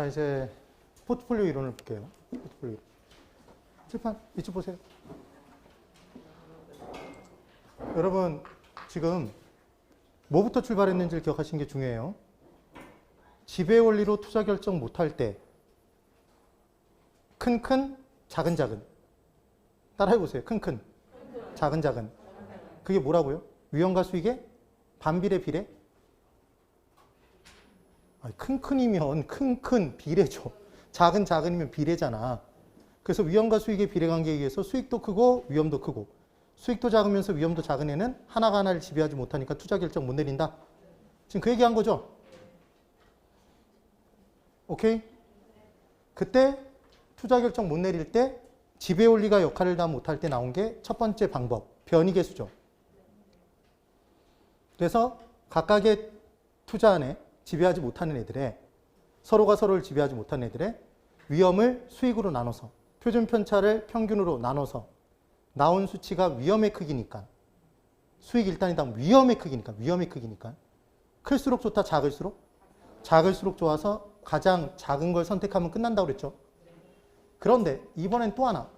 자, 이제 포트폴리오 이론을 볼게요. 포트폴리오. 칠판 이쪽 보세요. 여러분 지금 뭐부터 출발했는지를 기억하시는 게 중요해요. 지배 원리로 투자 결정 못할 때 큰큰 작은 따라해보세요. 큰큰 작은 그게 뭐라고요? 위험과 수익의 반비례 비례? 아니, 큰이면 큰큰 비례죠. 작은이면 비례잖아. 그래서 위험과 수익의 비례 관계에 의해서 수익도 크고 위험도 크고 수익도 작으면서 위험도 작은 애는 하나가 하나를 지배하지 못하니까 투자 결정 못 내린다. 지금 그 얘기한 거죠? 오케이? 그때 투자 결정 못 내릴 때 지배 원리가 역할을 다 못할 때 나온 게 첫 번째 방법, 변이계수죠. 그래서 각각의 투자 안에 지배하지 못하는 애들의 서로가 서로를 지배하지 못하는 애들의 위험을 수익으로 나눠서 표준 편차를 평균으로 나눠서 나온 수치가 위험의 크기니까 수익 일단이당 위험의 크기니까 클수록 좋다 작을수록 좋아서 가장 작은 걸 선택하면 끝난다고 그랬죠. 그런데 이번엔 또 하나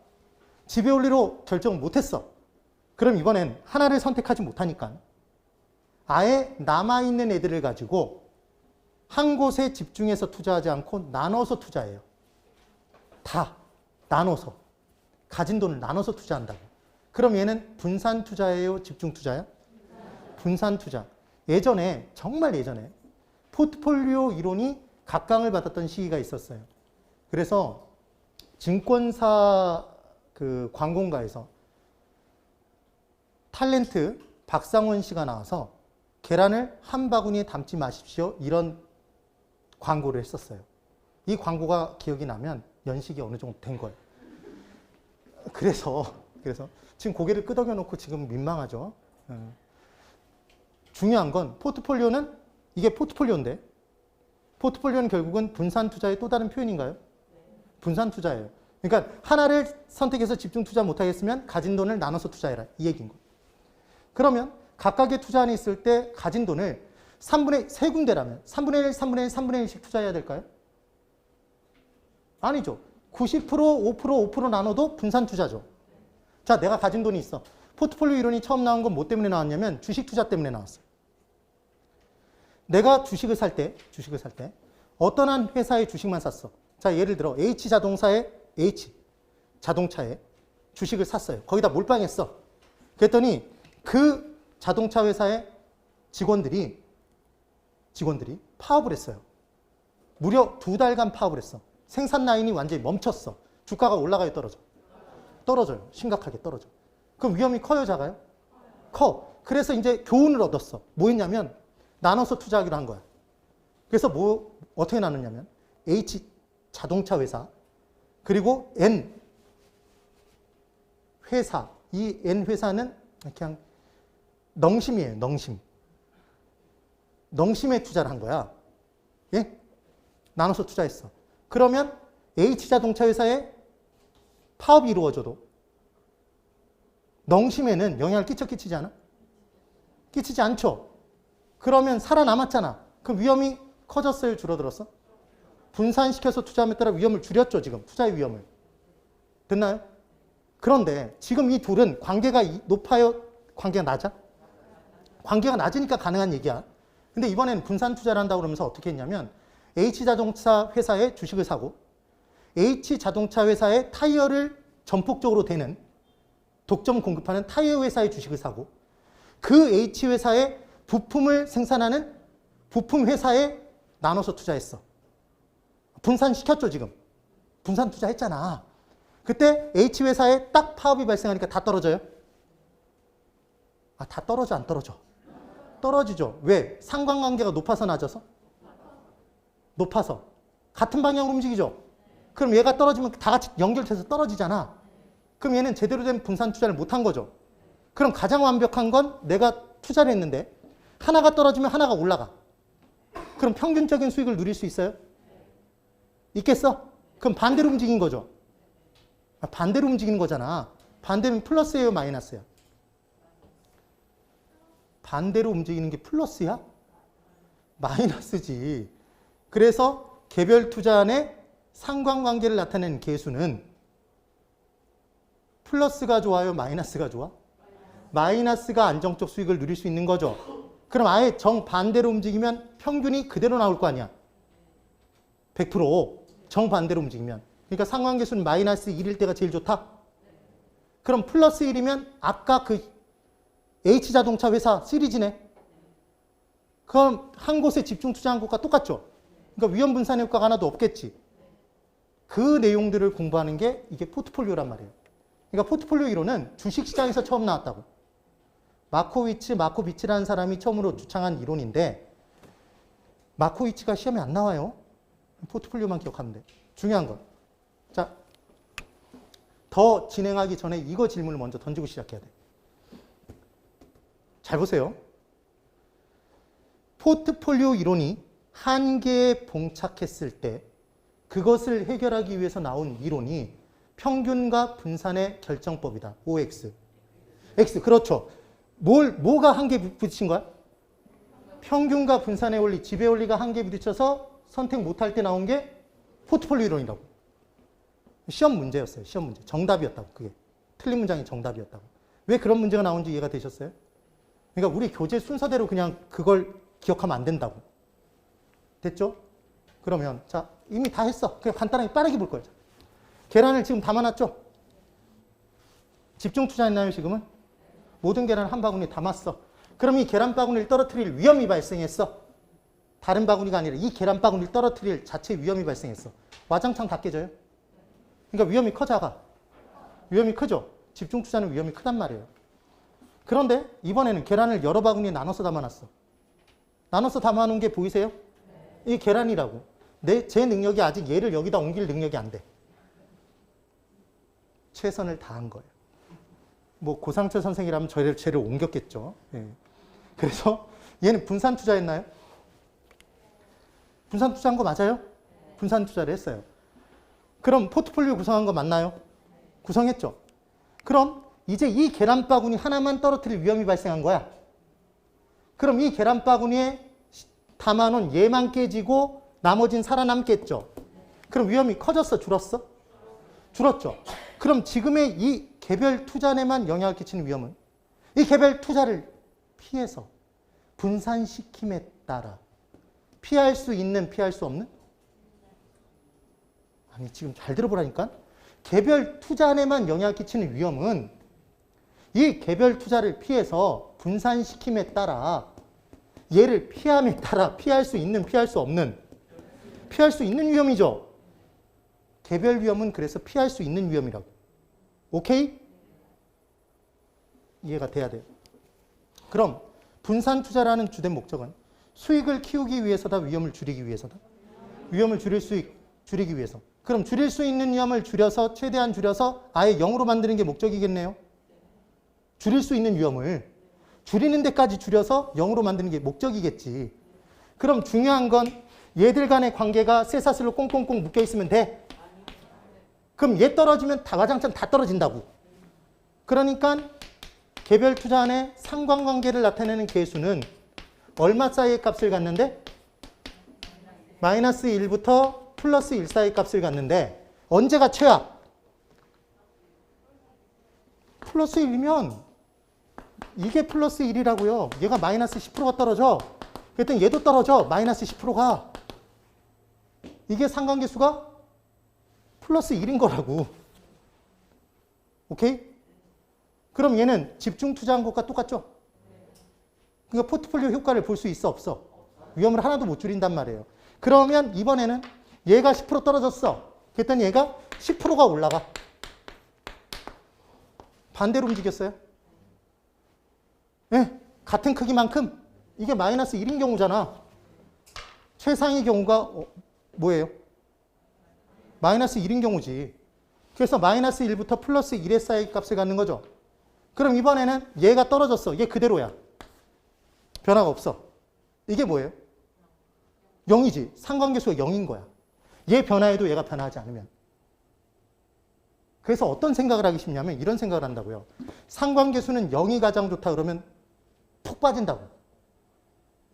지배 원리로 결정을 못했어. 그럼 이번엔 하나를 선택하지 못하니까 아예 남아있는 애들을 가지고 한 곳에 집중해서 투자하지 않고 나눠서 투자해요. 다 나눠서 가진 돈을 나눠서 투자한다고. 그럼 얘는 분산 투자예요? 집중 투자예요? 분산 투자. 예전에 정말 예전에 포트폴리오 이론이 각광을 받았던 시기가 있었어요. 그래서 증권사 그 광고가에서 탤런트 박상원 씨가 나와서 계란을 한 바구니에 담지 마십시오. 이런 광고를 했었어요. 이 광고가 기억이 나면 연식이 어느 정도 된 거예요. 그래서 지금 고개를 끄덕여 놓고 지금 민망하죠. 중요한 건 포트폴리오는 이게 포트폴리오인데 포트폴리오는 결국은 분산 투자의 또 다른 표현인가요? 분산 투자예요. 그러니까 하나를 선택해서 집중 투자 못하겠으면 가진 돈을 나눠서 투자해라. 이 얘기인 거예요. 그러면 각각의 투자 안에 있을 때 가진 돈을 3분의 3군데라면 3분의 1, 3분의 1, 3분의 1씩 투자해야 될까요? 아니죠. 90%, 5% 나눠도 분산 투자죠. 자, 내가 가진 돈이 있어. 포트폴리오 이론이 처음 나온 건 뭐 때문에 나왔냐면 주식 투자 때문에 나왔어요. 내가 주식을 살 때 어떤 한 회사의 주식만 샀어. 자, 예를 들어 H 자동차에 주식을 샀어요. 거기다 몰빵했어. 그랬더니 그 자동차 회사의 직원들이 파업을 했어요. 무려 2달간 파업을 했어. 생산 라인이 완전히 멈췄어. 주가가 올라가요, 떨어져요. 심각하게 떨어져. 그럼 위험이 커요, 작아요? 커. 그래서 이제 교훈을 얻었어. 뭐 했냐면 나눠서 투자하기로 한 거야. 그래서 어떻게 나눴냐면 H 자동차 회사 그리고 N 회사. 이 N 회사는 그냥 넝심이에요. 넝심에 투자를 한 거야. 예? 나눠서 투자했어. 그러면 H자동차 회사에 파업이 이루어져도 넝심에는 영향을 끼치지 않아? 끼치지 않죠. 그러면 살아남았잖아. 그럼 위험이 커졌어요? 줄어들었어? 분산시켜서 투자함에 따라 위험을 줄였죠. 지금 투자의 위험을. 됐나요? 그런데 지금 이 둘은 관계가 높아요? 관계가 낮아? 관계가 낮으니까 가능한 얘기야. 근데 이번에는 분산 투자를 한다고 그러면서 어떻게 했냐면 H자동차 회사에 주식을 사고 H자동차 회사의 타이어를 전폭적으로 대는 독점 공급하는 타이어 회사의 주식을 사고 그 H회사의 부품을 생산하는 부품 회사에 나눠서 투자했어. 분산시켰죠, 지금. 분산 투자했잖아. 그때 H회사에 딱 파업이 발생하니까 다 떨어져요? 다 떨어져, 안 떨어져? 떨어지죠. 왜? 상관관계가 높아서 낮아서? 높아서. 같은 방향으로 움직이죠. 그럼 얘가 떨어지면 다 같이 연결돼서 떨어지잖아. 그럼 얘는 제대로 된 분산 투자를 못한 거죠. 그럼 가장 완벽한 건 내가 투자를 했는데 하나가 떨어지면 하나가 올라가. 그럼 평균적인 수익을 누릴 수 있어요? 있겠어? 그럼 반대로 움직인 거죠. 반대로 움직이는 거잖아. 반대면 플러스예요, 마이너스야? 반대로 움직이는 게 플러스야? 마이너스지. 그래서 개별 투자 안에 상관관계를 나타내는 계수는 플러스가 좋아요? 마이너스가 좋아? 마이너스가 안정적 수익을 누릴 수 있는 거죠. 그럼 아예 정반대로 움직이면 평균이 그대로 나올 거 아니야. 100% 정반대로 움직이면. 그러니까 상관계수는 마이너스 1일 때가 제일 좋다. 그럼 플러스 1이면 아까 그 H자동차 회사 시리즈네. 그럼 한 곳에 집중 투자한 것과 똑같죠. 그러니까 위험 분산의 효과가 하나도 없겠지. 그 내용들을 공부하는 게 이게 포트폴리오란 말이에요. 그러니까 포트폴리오 이론은 주식시장에서 처음 나왔다고. 마코비치라는 사람이 처음으로 주창한 이론인데 마코비치가 시험에 안 나와요. 포트폴리오만 기억하면 돼. 중요한 건. 자, 더 진행하기 전에 이거 질문을 먼저 던지고 시작해야 돼. 잘 보세요. 포트폴리오 이론이 한계에 봉착했을 때 그것을 해결하기 위해서 나온 이론이 평균과 분산의 결정법이다. OX. X, 그렇죠. 뭐가 한계에 부딪힌 거야? 평균과 분산의 원리, 지배 원리가 한계에 부딪혀서 선택 못할 때 나온 게 포트폴리오 이론이라고. 시험 문제였어요. 시험 문제. 정답이었다고. 그게. 틀린 문장이 정답이었다고. 왜 그런 문제가 나온지 이해가 되셨어요? 그러니까 우리 교재 순서대로 그냥 그걸 기억하면 안 된다고. 됐죠? 그러면 자, 이미 다 했어. 그냥 간단하게 빠르게 볼 거예요. 계란을 지금 담아놨죠? 집중 투자했나요, 지금은? 모든 계란을 한 바구니에 담았어. 그럼 이 계란 바구니를 떨어뜨릴 위험이 발생했어. 다른 바구니가 아니라 이 계란 바구니를 떨어뜨릴 자체 위험이 발생했어. 와장창 다 깨져요. 그러니까 위험이 커, 작아? 위험이 크죠? 집중 투자는 위험이 크단 말이에요. 그런데 이번에는 계란을 여러 바구니에 나눠서 담아놨어. 나눠서 담아놓은 게 보이세요? 이 계란이라고. 제 능력이 아직 얘를 여기다 옮길 능력이 안 돼. 최선을 다한 거예요. 뭐 고상철 선생이라면 쟤를 옮겼겠죠. 예. 그래서 얘는 분산 투자했나요? 분산 투자한 거 맞아요? 분산 투자를 했어요. 그럼 포트폴리오 구성한 거 맞나요? 구성했죠. 그럼 이제 이 계란 바구니 하나만 떨어뜨릴 위험이 발생한 거야. 그럼 이 계란 바구니에 담아놓은 얘만 깨지고 나머진 살아남겠죠. 그럼 위험이 커졌어? 줄었어? 줄었죠. 그럼 지금의 이 개별 투자에만 영향을 끼치는 위험은 이 개별 투자를 피해서 분산시킴에 따라 피할 수 있는, 피할 수 없는? 아니, 지금 잘 들어보라니까. 개별 투자 안에만 영향을 끼치는 위험은 이 개별 투자를 피해서 분산시킴에 따라 얘를 피함에 따라 피할 수 있는, 피할 수 없는, 피할 수 있는 위험이죠. 개별 위험은 그래서 피할 수 있는 위험이라고. 오케이? 이해가 돼야 돼요. 그럼 분산 투자라는 주된 목적은 수익을 키우기 위해서다, 위험을 줄이기 위해서다? 위험을 줄이기 위해서. 그럼 줄일 수 있는 위험을 줄여서, 최대한 줄여서 아예 0으로 만드는 게 목적이겠네요. 줄일 수 있는 위험을 줄이는 데까지 줄여서 0으로 만드는 게 목적이겠지. 그럼 중요한 건 얘들 간의 관계가 쇠사슬로 꽁꽁꽁 묶여 있으면 돼. 그럼 얘 떨어지면 다가장창 다 떨어진다고. 그러니까 개별 투자 안에 상관관계를 나타내는 계수는 얼마 사이의 값을 갖는데? 마이너스 1부터 플러스 1 사이의 값을 갖는데 언제가 최악? 플러스 1이면 이게 플러스 1이라고요. 얘가 마이너스 10%가 떨어져. 그랬더니 얘도 떨어져. 마이너스 10%가. 이게 상관계수가 플러스 1인 거라고. 오케이? 그럼 얘는 집중 투자한 것과 똑같죠? 그러니까 포트폴리오 효과를 볼 수 있어, 없어? 위험을 하나도 못 줄인단 말이에요. 그러면 이번에는 얘가 10% 떨어졌어. 그랬더니 얘가 10%가 올라가. 반대로 움직였어요. 네, 같은 크기만큼 이게 마이너스 1인 경우잖아. 최상의 경우가 뭐예요? 마이너스 1인 경우지. 그래서 마이너스 1부터 플러스 1의 사이 값을 갖는 거죠. 그럼 이번에는 얘가 떨어졌어. 얘 그대로야. 변화가 없어. 이게 뭐예요? 0이지. 상관계수가 0인 거야. 얘 변화해도 얘가 변화하지 않으면. 그래서 어떤 생각을 하기 쉽냐면 이런 생각을 한다고요. 상관계수는 0이 가장 좋다 그러면 푹 빠진다고.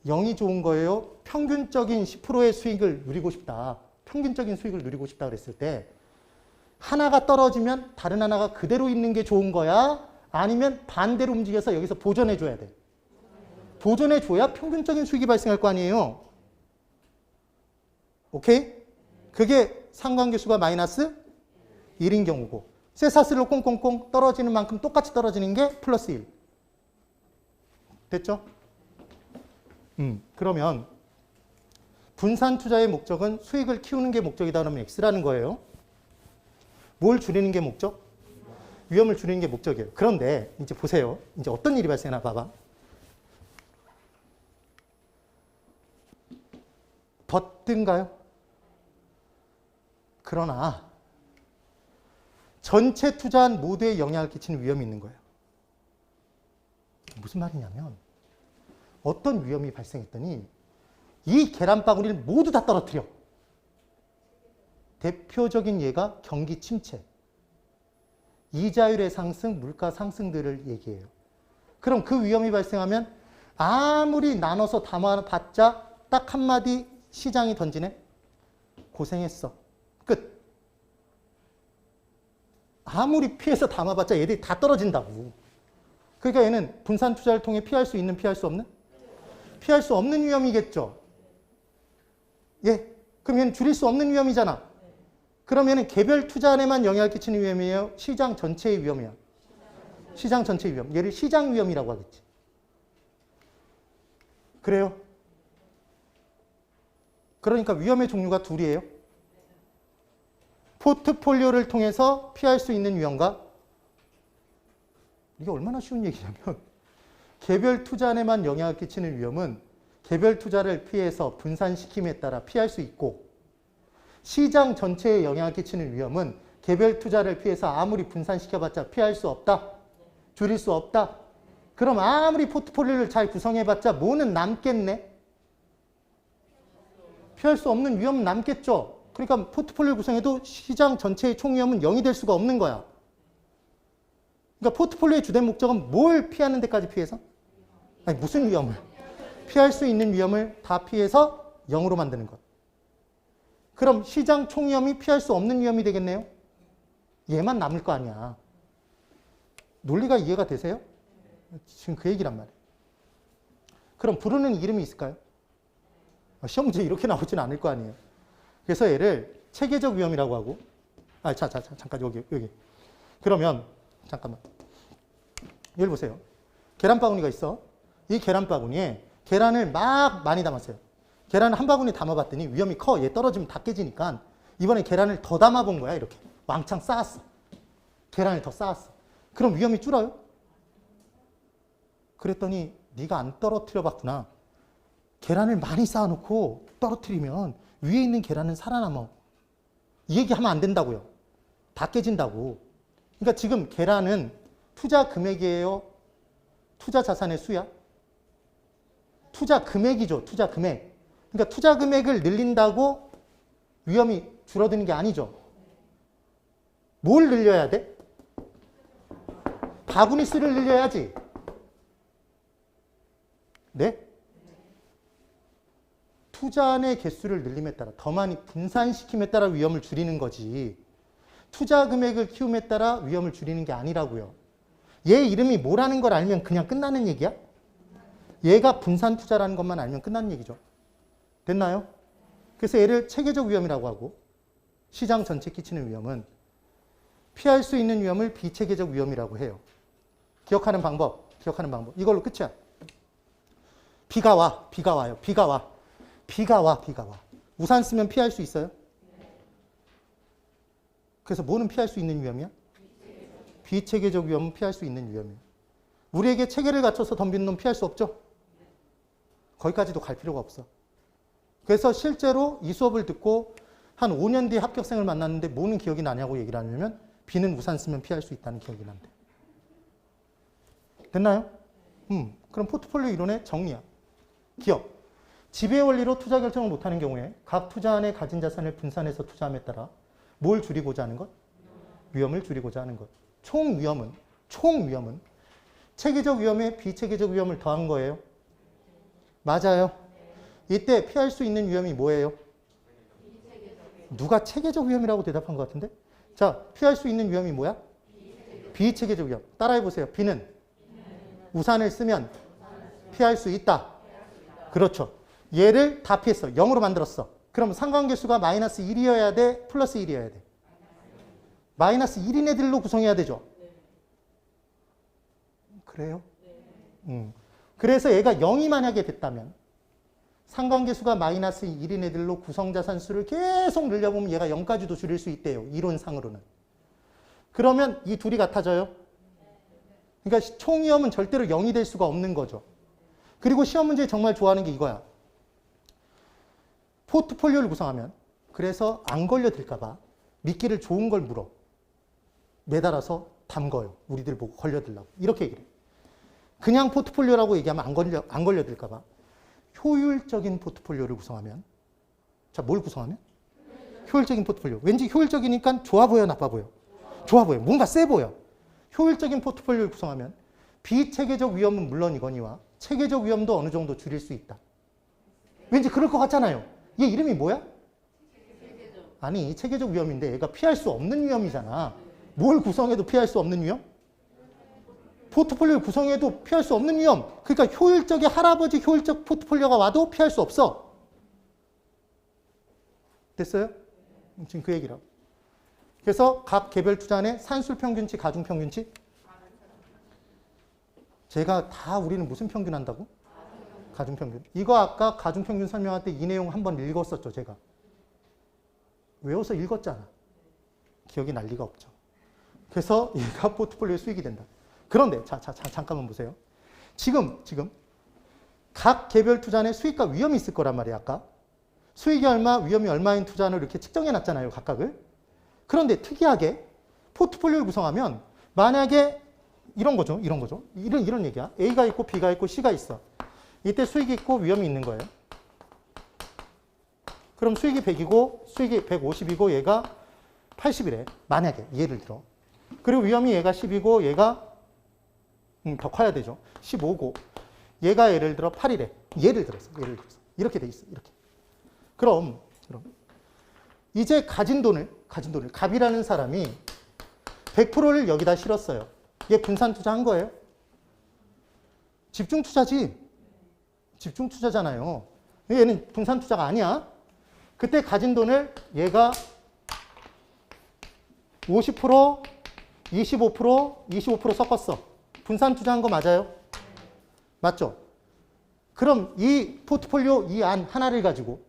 0이 좋은 거예요? 평균적인 10%의 수익을 누리고 싶다. 평균적인 수익을 누리고 싶다 그랬을 때 하나가 떨어지면 다른 하나가 그대로 있는 게 좋은 거야? 아니면 반대로 움직여서 여기서 보존해 줘야 돼? 보존해 줘야 평균적인 수익이 발생할 거 아니에요. 오케이? 그게 상관계수가 마이너스 1인 경우고 쇠사슬로 꽁꽁꽁 떨어지는 만큼 똑같이 떨어지는 게 플러스 1. 됐죠? 그러면 분산 투자의 목적은 수익을 키우는 게 목적이다 그러면 X라는 거예요. 뭘 줄이는 게 목적? 위험을 줄이는 게 목적이에요. 그런데 이제 보세요. 이제 어떤 일이 발생하나 봐봐. 덧든가요? 그러나 전체 투자한 모두에 영향을 끼치는 위험이 있는 거예요. 무슨 말이냐면 어떤 위험이 발생했더니 이 계란바구니를 모두 다 떨어뜨려. 대표적인 예가 경기 침체, 이자율의 상승, 물가 상승들을 얘기해요. 그럼 그 위험이 발생하면 아무리 나눠서 담아봤자 딱 한마디 시장이 던지네. 고생했어. 끝. 아무리 피해서 담아봤자 얘들이 다 떨어진다고. 그러니까 얘는 분산 투자를 통해 피할 수 있는, 피할 수 없는? 피할 수 없는 위험이겠죠. 예. 그럼 얘는 줄일 수 없는 위험이잖아. 그럼 얘는 개별 투자 안에만 영향을 끼치는 위험이에요? 시장 전체의 위험이야? 시장 전체의 위험. 얘를 시장 위험이라고 하겠지. 그래요? 그러니까 위험의 종류가 둘이에요. 포트폴리오를 통해서 피할 수 있는 위험과 이게 얼마나 쉬운 얘기냐면 개별 투자 안에만 영향을 끼치는 위험은 개별 투자를 피해서 분산시킴에 따라 피할 수 있고 시장 전체에 영향을 끼치는 위험은 개별 투자를 피해서 아무리 분산시켜봤자 피할 수 없다. 줄일 수 없다. 그럼 아무리 포트폴리오를 잘 구성해봤자 뭐는 남겠네? 피할 수 없는 위험은 남겠죠. 그러니까 포트폴리오 구성해도 시장 전체의 총 위험은 0이 될 수가 없는 거야. 그러니까 포트폴리오의 주된 목적은 뭘 피하는 데까지 피해서? 아니 무슨 위험을? 피할 수 있는 위험을 다 피해서 0으로 만드는 것. 그럼 시장 총 위험이 피할 수 없는 위험이 되겠네요? 얘만 남을 거 아니야. 논리가 이해가 되세요? 지금 그 얘기란 말이에요. 그럼 부르는 이름이 있을까요? 시험 문제 이렇게 나오진 않을 거 아니에요. 그래서 얘를 체계적 위험이라고 하고 잠깐 여기 그러면 잠깐만 여기 보세요. 계란바구니가 있어. 이 계란바구니에 계란을 막 많이 담았어요. 계란을 한 바구니 담아봤더니 위험이 커. 얘 떨어지면 다 깨지니까 이번에 계란을 더 담아본 거야. 이렇게 왕창 쌓았어. 계란을 더 쌓았어. 그럼 위험이 줄어요? 그랬더니 네가 안 떨어뜨려 봤구나. 계란을 많이 쌓아놓고 떨어뜨리면 위에 있는 계란은 살아남아. 이 얘기하면 안 된다고요. 다 깨진다고. 그러니까 지금 계란은 투자 금액이에요? 투자 자산의 수야? 투자 금액이죠. 투자 금액. 그러니까 투자 금액을 늘린다고 위험이 줄어드는 게 아니죠. 뭘 늘려야 돼? 바구니 수를 늘려야지. 네? 투자안의 개수를 늘림에 따라 더 많이 분산시킴에 따라 위험을 줄이는 거지. 투자 금액을 키움에 따라 위험을 줄이는 게 아니라고요. 얘 이름이 뭐라는 걸 알면 그냥 끝나는 얘기야? 얘가 분산 투자라는 것만 알면 끝나는 얘기죠. 됐나요? 그래서 얘를 체계적 위험이라고 하고 시장 전체에 끼치는 위험은 피할 수 있는 위험을 비체계적 위험이라고 해요. 기억하는 방법. 이걸로 끝이야. 비가 와요. 비가 와. 우산 쓰면 피할 수 있어요? 그래서 뭐는 피할 수 있는 위험이야? 비체계적 위험은 피할 수 있는 위험이에요. 우리에게 체계를 갖춰서 덤비는 놈 피할 수 없죠? 거기까지도 갈 필요가 없어. 그래서 실제로 이 수업을 듣고 한 5년 뒤에 합격생을 만났는데 뭐는 기억이 나냐고 얘기를 하면 비는 우산 쓰면 피할 수 있다는 기억이 난대. 됐나요? 그럼 포트폴리오 이론의 정리야. 기억. 지배 원리로 투자 결정을 못하는 경우에 각 투자안에 가진 자산을 분산해서 투자함에 따라 뭘 줄이고자 하는 것? 위험을 줄이고자 하는 것. 총 위험은 체계적 위험에 비체계적 위험을 더한 거예요. 맞아요. 이때 피할 수 있는 위험이 뭐예요? 누가 체계적 위험이라고 대답한 것 같은데? 자, 피할 수 있는 위험이 뭐야? 비체계적 위험. 따라해보세요. B는 우산을 쓰면 피할 수 있다. 그렇죠. 얘를 다 피했어. 0으로 만들었어. 그럼 상관계수가 마이너스 1이어야 돼? 플러스 1이어야 돼? 마이너스 1인 애들로 구성해야 되죠. 그래요? 그래서 얘가 0이 만약에 됐다면 상관계수가 마이너스 1인 애들로 구성자산수를 계속 늘려보면 얘가 0까지도 줄일 수 있대요. 이론상으로는. 그러면 이 둘이 같아져요? 그러니까 총위험은 절대로 0이 될 수가 없는 거죠. 그리고 시험 문제에 정말 좋아하는 게 이거야. 포트폴리오를 구성하면 그래서 안 걸려들까 봐 미끼를 좋은 걸 물어. 매달아서 담궈요. 우리들 보고 걸려들라고. 이렇게 얘기를 해요. 그냥 포트폴리오라고 얘기하면 안 걸려들까 봐. 효율적인 포트폴리오를 구성하면 자, 뭘 구성하면? 효율적인 포트폴리오. 왠지 효율적이니까 좋아 보여, 나빠 보여? 좋아 보여. 뭔가 세 보여. 효율적인 포트폴리오를 구성하면 비체계적 위험은 물론이거니와 체계적 위험도 어느 정도 줄일 수 있다. 왠지 그럴 것 같잖아요. 얘 이름이 뭐야? 아니, 체계적 위험인데 얘가 피할 수 없는 위험이잖아. 뭘 구성해도 피할 수 없는 위험? 포트폴리오를 구성해도 피할 수 없는 위험. 그러니까 효율적인 할아버지 효율적 포트폴리오가 와도 피할 수 없어. 됐어요? 지금 그 얘기라고. 그래서 각 개별 투자안의 산술평균치, 가중평균치? 제가 다 우리는 무슨 평균 한다고? 가중평균. 이거 아까 가중평균 설명할 때 이 내용 한번 읽었었죠, 제가. 외워서 읽었잖아. 기억이 날 리가 없죠. 그래서 얘가 포트폴리오의 수익이 된다. 그런데 잠깐만 보세요. 지금 각 개별 투자안에 수익과 위험이 있을 거란 말이야, 아까. 수익이 얼마, 위험이 얼마인 투자안을 이렇게 측정해 놨잖아요, 각각을. 그런데 특이하게 포트폴리오를 구성하면 만약에 이런 거죠. 이런 얘기야. A가 있고 B가 있고 C가 있어. 이때 수익이 있고 위험이 있는 거예요. 그럼 수익이 100이고 수익이 150이고 얘가 80이래. 만약에 예를 들어. 그리고 위험이 얘가 10이고 얘가 더 커야 되죠. 15고 얘가 예를 들어 8이래. 예를 들어서 이렇게 돼 있어. 이렇게. 그럼 이제 가진 돈을 갑이라는 사람이 100%를 여기다 실었어요. 얘 분산 투자한 거예요. 집중 투자지. 집중 투자잖아요. 얘는 분산 투자가 아니야. 그때 가진 돈을 얘가 50%, 25% 섞었어. 분산 투자한 거 맞아요? 맞죠? 그럼 이 포트폴리오 이 안 하나를 가지고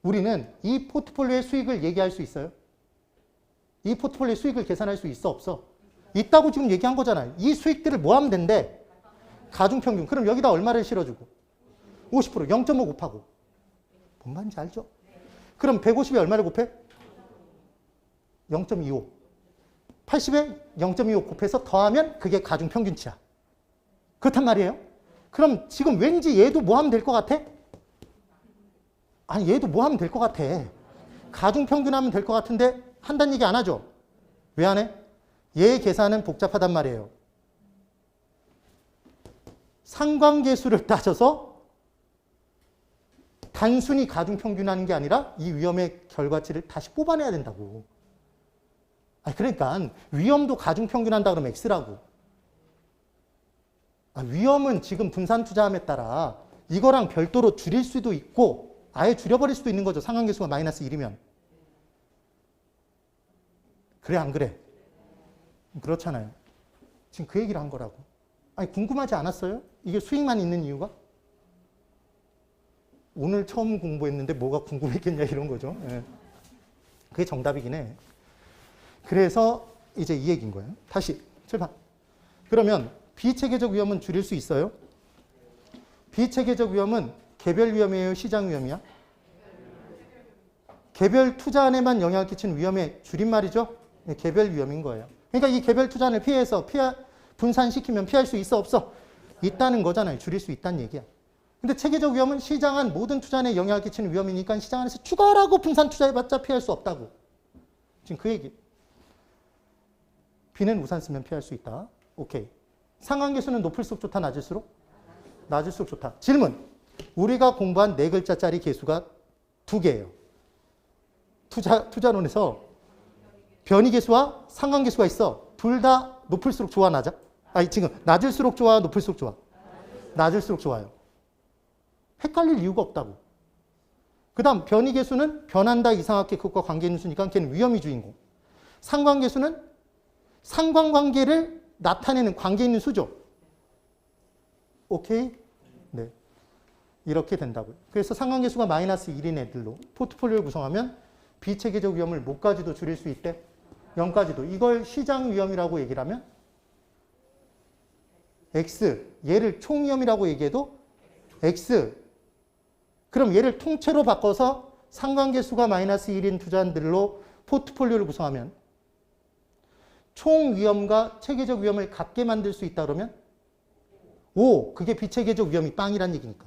우리는 이 포트폴리오의 수익을 얘기할 수 있어요? 이 포트폴리오의 수익을 계산할 수 있어, 없어? 있다고 지금 얘기한 거잖아요. 이 수익들을 뭐 하면 된대? 가중평균. 그럼 여기다 얼마를 실어주고? 50%, 0.5 곱하고. 뭔 말인지 알죠? 그럼 150에 얼마를 곱해? 0.25. 80에 0.25 곱해서 더하면 그게 가중평균치야. 그렇단 말이에요. 그럼 지금 왠지 얘도 뭐 하면 될 것 같아? 아니, 얘도 뭐 하면 될 것 같아. 가중평균하면 될 것 같은데 한다는 얘기 안 하죠? 왜 안 해? 얘 계산은 복잡하단 말이에요. 상관계수를 따져서 단순히 가중평균하는 게 아니라 이 위험의 결과치를 다시 뽑아내야 된다고. 아니, 그러니까 위험도 가중평균한다 그러면 X라고. 위험은 지금 분산투자함에 따라 이거랑 별도로 줄일 수도 있고 아예 줄여버릴 수도 있는 거죠. 상관계수가 마이너스 1이면. 그래, 안 그래? 그렇잖아요. 지금 그 얘기를 한 거라고. 아니, 궁금하지 않았어요? 이게 수익만 있는 이유가? 오늘 처음 공부했는데 뭐가 궁금했겠냐 이런 거죠. 예. 그게 정답이긴 해. 그래서 이제 이 얘기인 거예요. 다시 출발. 그러면 비체계적 위험은 줄일 수 있어요? 비체계적 위험은 개별 위험이에요? 시장 위험이야? 개별 투자안에만 영향을 끼치는 위험의 줄임말이죠? 네, 개별 위험인 거예요. 그러니까 이 개별 투자안을 분산시키면 피할 수 있어, 없어? 있다는 거잖아요. 줄일 수 있다는 얘기야. 근데 체계적 위험은 시장안 모든 투자안에 영향을 끼치는 위험이니까 시장 안에서 죽어라고 분산 투자해봤자 피할 수 없다고. 지금 그 얘기. B는 우산 쓰면 피할 수 있다. 오케이. 상관계수는 높을수록 좋다, 낮을수록? 낮을수록 좋다. 질문. 우리가 공부한 4글자짜리 계수가 2개예요. 투자론에서 변이계수와 상관계수가 있어. 둘 다 높을수록 좋아, 낮아? 아니, 지금 낮을수록 좋아, 높을수록 좋아? 낮을수록 좋아요. 헷갈릴 이유가 없다고. 그 다음 변이계수는 변한다 이상하게 그것과 관계 있는 수니까 걔는 위험이 주인공. 상관계수는 상관관계를 나타내는 관계 있는 수죠. 오케이? 네. 이렇게 된다고요. 그래서 상관계수가 마이너스 1인 애들로 포트폴리오를 구성하면 비체계적 위험을 뭐까지도 줄일 수 있대? 0까지도. 이걸 시장 위험이라고 얘기를 하면 X. 얘를 총위험이라고 얘기해도 X. 그럼 얘를 통째로 바꿔서 상관계수가 마이너스 1인 투자들로 포트폴리오를 구성하면 총 위험과 체계적 위험을 같게 만들 수 있다 그러면 5. 그게 비체계적 위험이 빵이란 얘기니까.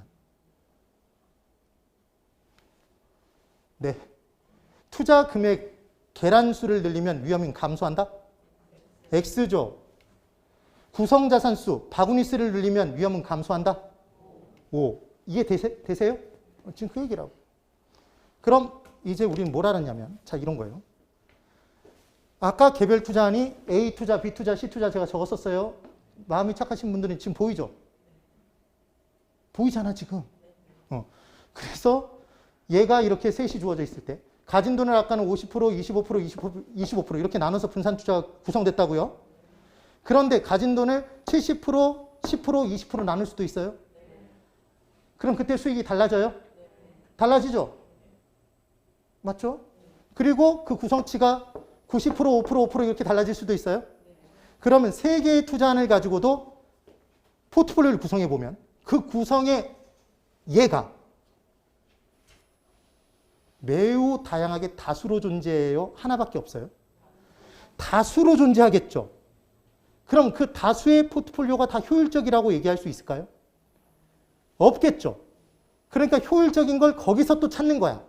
네. 투자 금액 계란수를 늘리면 위험이 감소한다? X죠. 구성자산수, 바구니수를 늘리면 위험은 감소한다? 5. 이게 되세요? 지금 그 얘기라고. 그럼 이제 우리는 뭘 알았냐면, 자, 이런 거예요. 아까 개별 투자하니 A 투자, B 투자, C 투자 제가 적었었어요. 마음이 착하신 분들은 지금 보이죠? 보이잖아, 지금. 그래서 얘가 이렇게 셋이 주어져 있을 때 가진 돈을 아까는 50%, 25%, 25% 이렇게 나눠서 분산 투자가 구성됐다고요. 그런데 가진 돈을 70%, 10%, 20% 나눌 수도 있어요. 그럼 그때 수익이 달라져요? 달라지죠? 맞죠? 그리고 그 구성치가 90%, 5%, 5% 이렇게 달라질 수도 있어요. 그러면 세 개의 투자안을 가지고도 포트폴리오를 구성해 보면 그 구성의 얘가 매우 다양하게 다수로 존재해요? 하나밖에 없어요? 다수로 존재하겠죠. 그럼 그 다수의 포트폴리오가 다 효율적이라고 얘기할 수 있을까요? 없겠죠. 그러니까 효율적인 걸 거기서 또 찾는 거야.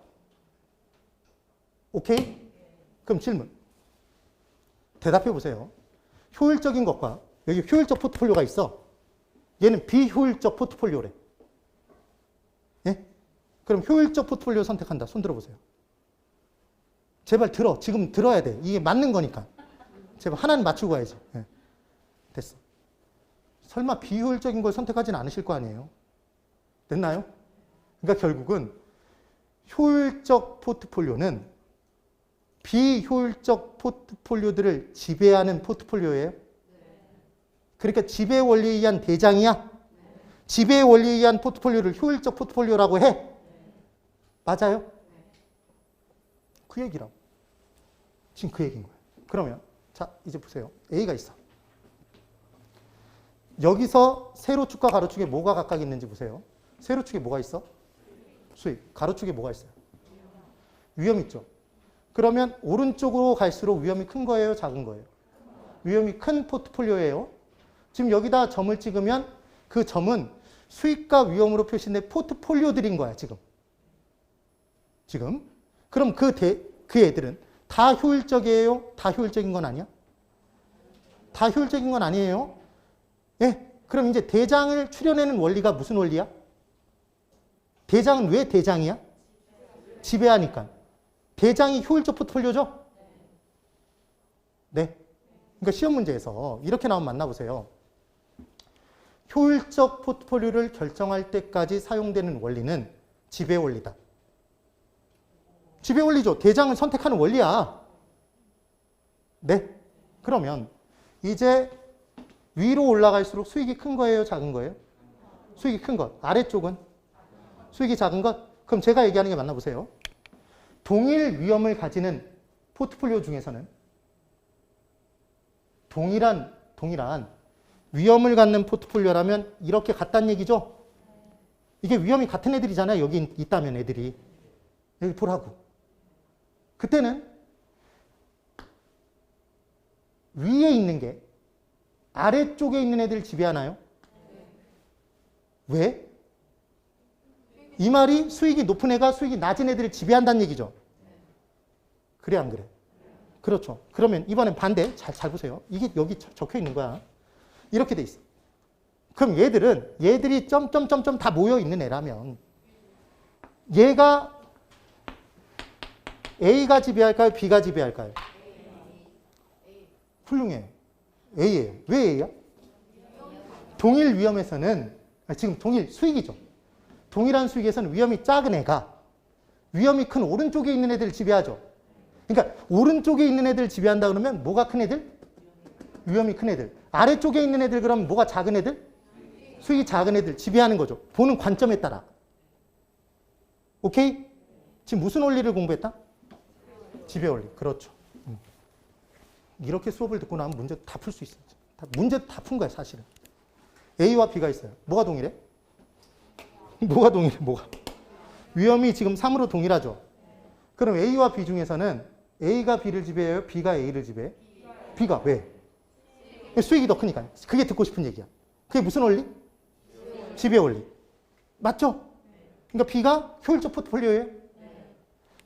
오케이? 그럼 질문. 대답해 보세요. 효율적인 것과 여기 효율적 포트폴리오가 있어. 얘는 비효율적 포트폴리오래. 예? 그럼 효율적 포트폴리오 선택한다. 손 들어보세요. 제발 들어. 지금 들어야 돼. 이게 맞는 거니까. 제발 하나는 맞추고 가야지. 예. 됐어. 설마 비효율적인 걸 선택하진 않으실 거 아니에요? 됐나요? 그러니까 결국은 효율적 포트폴리오는 비효율적 포트폴리오들을 지배하는 포트폴리오예요. 그러니까 지배 원리에 의한 대장이야. 지배 원리에 의한 포트폴리오를 효율적 포트폴리오라고 해. 맞아요? 그 얘기라고. 지금 그 얘기인 거예요. 그러면 자 이제 보세요. A가 있어. 여기서 세로축과 가로축에 뭐가 각각 있는지 보세요. 세로축에 뭐가 있어? 수익. 가로축에 뭐가 있어요? 위험 있죠. 그러면 오른쪽으로 갈수록 위험이 큰 거예요? 작은 거예요? 위험이 큰 포트폴리오예요. 지금 여기다 점을 찍으면 그 점은 수익과 위험으로 표시된 포트폴리오들인 거야, 지금. 그럼 그 애들은 다 효율적이에요? 다 효율적인 건 아니야? 다 효율적인 건 아니에요? 예. 그럼 이제 대장을 추려내는 원리가 무슨 원리야? 대장은 왜 대장이야? 지배하니까. 대장이 효율적 포트폴리오죠? 네. 그러니까 시험 문제에서 이렇게 나오면 만나보세요. 효율적 포트폴리오를 결정할 때까지 사용되는 원리는 지배 원리다. 지배 원리죠. 대장을 선택하는 원리야. 네. 그러면 이제 위로 올라갈수록 수익이 큰 거예요? 작은 거예요? 수익이 큰 것. 아래쪽은? 수익이 작은 것? 그럼 제가 얘기하는 게 맞나 보세요. 동일 위험을 가지는 포트폴리오 중에서는 동일한 위험을 갖는 포트폴리오라면 이렇게 같다는 얘기죠? 이게 위험이 같은 애들이잖아요. 여기 있다면 애들이. 여기 보라고. 그때는 위에 있는 게 아래쪽에 있는 애들을 지배하나요? 왜? 이 말이 수익이 높은 애가 수익이 낮은 애들을 지배한다는 얘기죠. 그래 안 그래? 그렇죠. 그러면 이번엔 반대. 잘 보세요. 이게 여기 적혀 있는 거야. 이렇게 돼 있어. 그럼 얘들이 점점점점 다 모여 있는 애라면 얘가 A가 지배할까요? B가 지배할까요? 훌륭해요. A예요. 왜 A야? 동일 위험에서는 지금 동일 수익이죠. 동일한 수익에서는 위험이 작은 애가 위험이 큰 오른쪽에 있는 애들을 지배하죠. 그러니까 오른쪽에 있는 애들을 지배한다 그러면 뭐가 큰 애들? 위험이 큰 애들. 아래쪽에 있는 애들 그러면 뭐가 작은 애들? 수익이 작은 애들 지배하는 거죠. 보는 관점에 따라. 오케이? 지금 무슨 원리를 공부했다? 지배 원리. 그렇죠. 이렇게 수업을 듣고 나면 문제 다 풀 수 있어요. 문제 다 푼 거야, 사실은. A와 B가 있어요. 뭐가 동일해? 뭐가 동일해? 뭐가? 위험이 지금 3으로 동일하죠. 그럼 A와 B 중에서는 A가 B를 지배해요? B가 A를 지배해? B가 왜? 수익이 더 크니까. 그게 듣고 싶은 얘기야. 그게 무슨 원리? 지배 원리. 맞죠? 그러니까 B가 효율적 포트폴리오예요.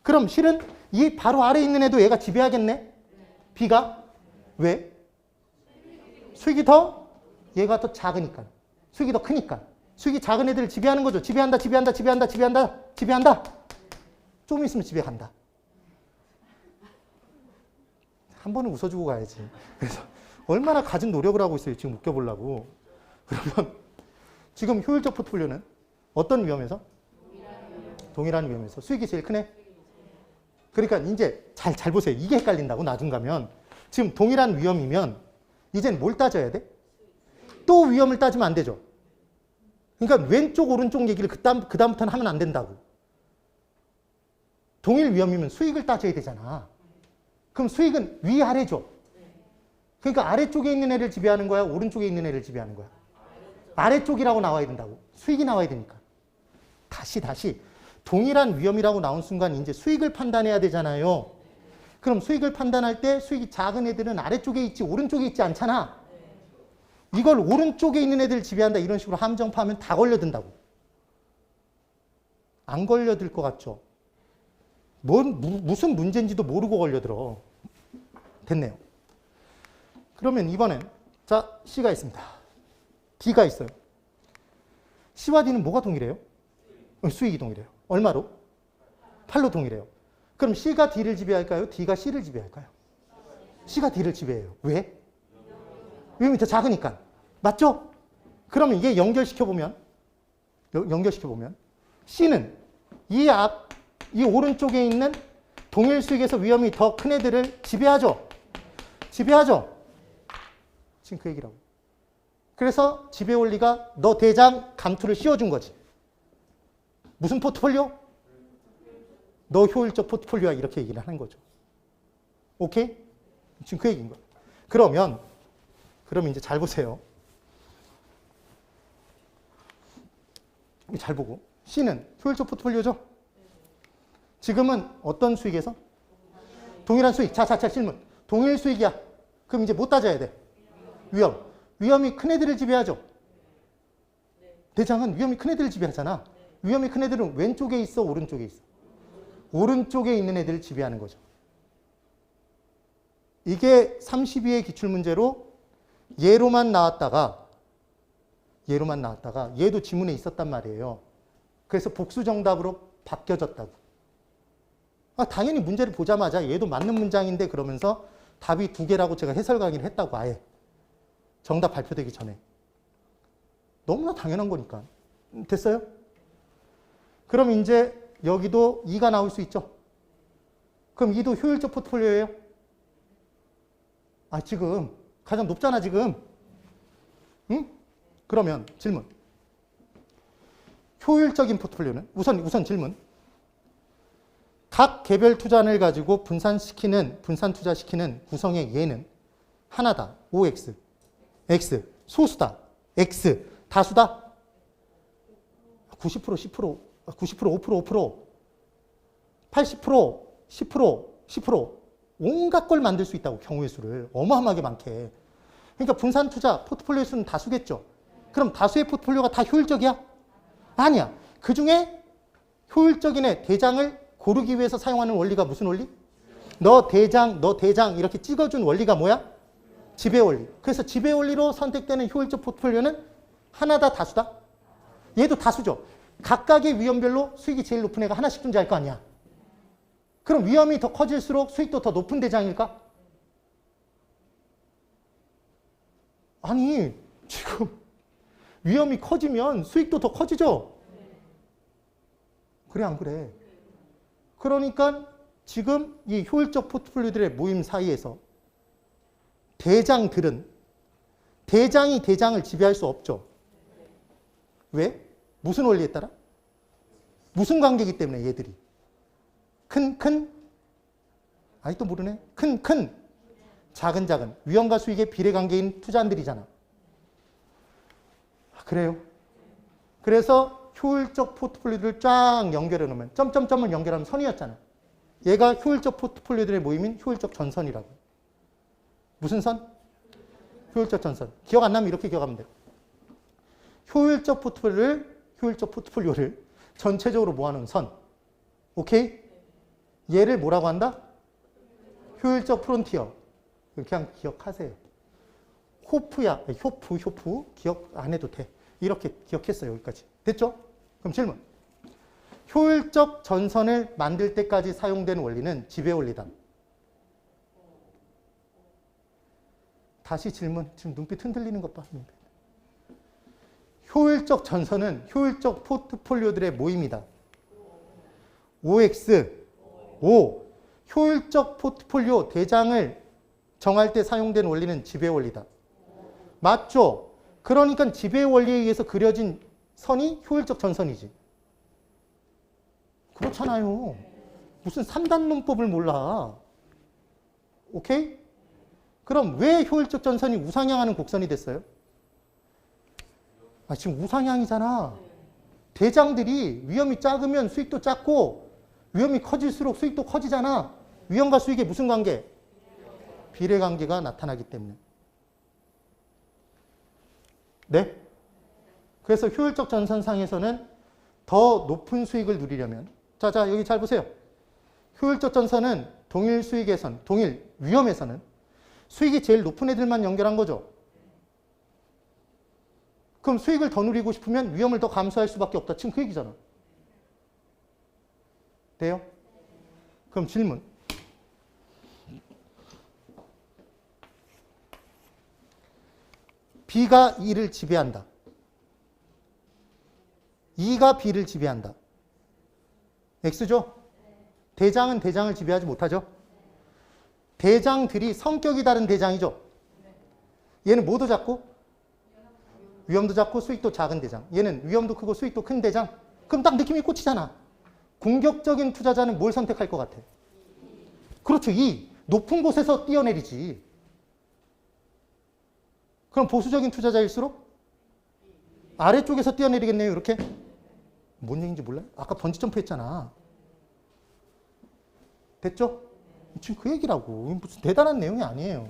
그럼 실은 이 바로 아래에 있는 애도 얘가 지배하겠네? B가? 왜? 수익이 더? 얘가 더 작으니까. 수익이 더 크니까. 수익이 작은 애들을 지배하는 거죠. 지배한다, 지배한다, 지배한다, 지배한다, 지배한다. 좀 있으면 집에 간다. 한 번은 웃어주고 가야지. 그래서 얼마나 가진 노력을 하고 있어요. 지금 웃겨보려고. 그러면 지금 효율적 포트폴리오는 어떤 위험에서? 동일한 위험에서. 수익이 제일 크네? 그러니까 이제 잘 보세요. 이게 헷갈린다고 나중 가면. 지금 동일한 위험이면 이젠 뭘 따져야 돼? 또 위험을 따지면 안 되죠. 그러니까 왼쪽 오른쪽 얘기를 그다음부터는 하면 안 된다고. 동일 위험이면 수익을 따져야 되잖아. 그럼 수익은 위아래죠. 그러니까 아래쪽에 있는 애를 지배하는 거야? 오른쪽에 있는 애를 지배하는 거야? 아래쪽이라고 나와야 된다고. 수익이 나와야 되니까. 다시. 동일한 위험이라고 나온 순간 이제 수익을 판단해야 되잖아요. 그럼 수익을 판단할 때 수익이 작은 애들은 아래쪽에 있지 오른쪽에 있지 않잖아. 이걸 오른쪽에 있는 애들을 지배한다 이런 식으로 함정파하면 다 걸려든다고. 안 걸려들 것 같죠? 무슨 문제인지도 모르고 걸려들어. 됐네요. 그러면 이번엔 자 C가 있습니다. D가 있어요. C와 D는 뭐가 동일해요? 수익이 동일해요. 얼마로? 8로 동일해요. 그럼 C가 D를 지배할까요? D가 C를 지배할까요? C가 D를 지배해요. 왜? 위험이 더 작으니까. 맞죠? 그러면 이게 연결시켜보면 C는 이 오른쪽에 있는 동일 수익에서 위험이 더 큰 애들을 지배하죠. 지금 그 얘기라고. 그래서 지배 원리가 너 대장 감투를 씌워준 거지. 무슨 포트폴리오? 너 효율적 포트폴리오야 이렇게 얘기를 하는 거죠. 오케이? 지금 그 얘기인 거야. 그러면 이제 잘 보세요. 잘 보고. C는 효율적 포트폴리오죠? 지금은 어떤 수익에서? 동일한 수익. 자, 질문. 동일 수익이야. 그럼 이제 뭐 따져야 돼? 위험. 위험이 큰 애들을 지배하죠? 대장은 위험이 큰 애들을 지배하잖아. 위험이 큰 애들은 왼쪽에 있어? 오른쪽에 있어? 오른쪽에 있는 애들을 지배하는 거죠. 이게 32의 기출문제로 얘로만 나왔다가 얘도 지문에 있었단 말이에요. 그래서 복수 정답으로 바뀌어졌다고. 당연히 문제를 보자마자 얘도 맞는 문장인데 그러면서 답이 2개라고 제가 해설 강의를 했다고 아예. 정답 발표되기 전에. 너무나 당연한 거니까. 됐어요? 그럼 이제 여기도 2가 나올 수 있죠? 그럼 2도 효율적 포트폴리오예요? 지금 가장 높잖아 지금. 응? 그러면 질문. 효율적인 포트폴리오는? 우선 질문. 각 개별 투자를 가지고 분산 투자시키는 구성의 예는 하나다. OX. X. 소수다. X. 다수다. 90%, 10%, 90%, 5%, 80%, 10%. 온갖 걸 만들 수 있다고. 경우의 수를. 어마어마하게 많게. 그러니까 분산 투자, 포트폴리오 수는 다수겠죠. 그럼 다수의 포트폴리오가 다 효율적이야? 아니야. 그 중에 효율적인 애, 대장을 고르기 위해서 사용하는 원리가 무슨 원리? 너 대장 이렇게 찍어준 원리가 뭐야? 지배 원리. 그래서 지배 원리로 선택되는 효율적 포트폴리오는 하나다, 다수다? 얘도 다수죠. 각각의 위험별로 수익이 제일 높은 애가 하나씩 존재할 거 아니야. 그럼 위험이 더 커질수록 수익도 더 높은 대장일까? 아니, 지금 위험이 커지면 수익도 더 커지죠? 그래, 안 그래? 그러니까 지금 이 효율적 포트폴리오들의 모임 사이에서 대장들은 대장이 대장을 지배할 수 없죠. 왜? 무슨 원리에 따라? 무슨 관계이기 때문에 얘들이. 아직도 모르네. 큰, 작은, 위험과 수익의 비례관계인 투자인들이잖아. 그래요. 그래서 효율적 포트폴리오들을 쫙 연결해 놓으면 점점점을 연결하면 선이었잖아. 얘가 효율적 포트폴리오들의 모임인 효율적 전선이라고. 무슨 선? 효율적 전선. 기억 안 나면 이렇게 기억하면 돼. 효율적 포트폴리오를 전체적으로 모아놓은 선. 오케이? 얘를 뭐라고 한다? 효율적 프론티어. 그냥 기억하세요. 호프야. 효프. 기억 안 해도 돼. 이렇게 기억했어요. 여기까지. 됐죠? 그럼 질문. 효율적 전선을 만들 때까지 사용된 원리는 지배 원리다. 다시 질문. 지금 눈빛 흔들리는 것 봐. 효율적 전선은 효율적 포트폴리오들의 모임이다. OX. O. 효율적 포트폴리오 대장을 정할 때 사용된 원리는 지배 원리다. 맞죠? 그러니까 지배 원리에 의해서 그려진 선이 효율적 전선이지. 그렇잖아요. 무슨 3단 문법을 몰라. 오케이? 그럼 왜 효율적 전선이 우상향하는 곡선이 됐어요? 지금 우상향이잖아. 대장들이 위험이 작으면 수익도 작고 위험이 커질수록 수익도 커지잖아. 위험과 수익의 무슨 관계? 비례관계가 나타나기 때문에. 네? 그래서 효율적 전선상에서는 더 높은 수익을 누리려면 자, 여기 잘 보세요. 효율적 전선은 동일 수익에선, 동일 위험에서는 수익이 제일 높은 애들만 연결한 거죠. 그럼 수익을 더 누리고 싶으면 위험을 더 감수할 수밖에 없다. 지금 그 얘기잖아. 돼요? 그럼 질문. B가 E를 지배한다. E가 B를 지배한다. X죠? 대장은 대장을 지배하지 못하죠? 대장들이 성격이 다른 대장이죠? 얘는 뭐도 작고? 위험도 작고 수익도 작은 대장. 얘는 위험도 크고 수익도 큰 대장. 그럼 딱 느낌이 꽂히잖아. 공격적인 투자자는 뭘 선택할 것 같아? 그렇죠. E. 높은 곳에서 뛰어내리지. 그럼 보수적인 투자자일수록 아래쪽에서 뛰어내리겠네요. 이렇게. 뭔 얘기인지 몰라요? 아까 번지점프 했잖아. 됐죠? 지금 그 얘기라고. 무슨 대단한 내용이 아니에요.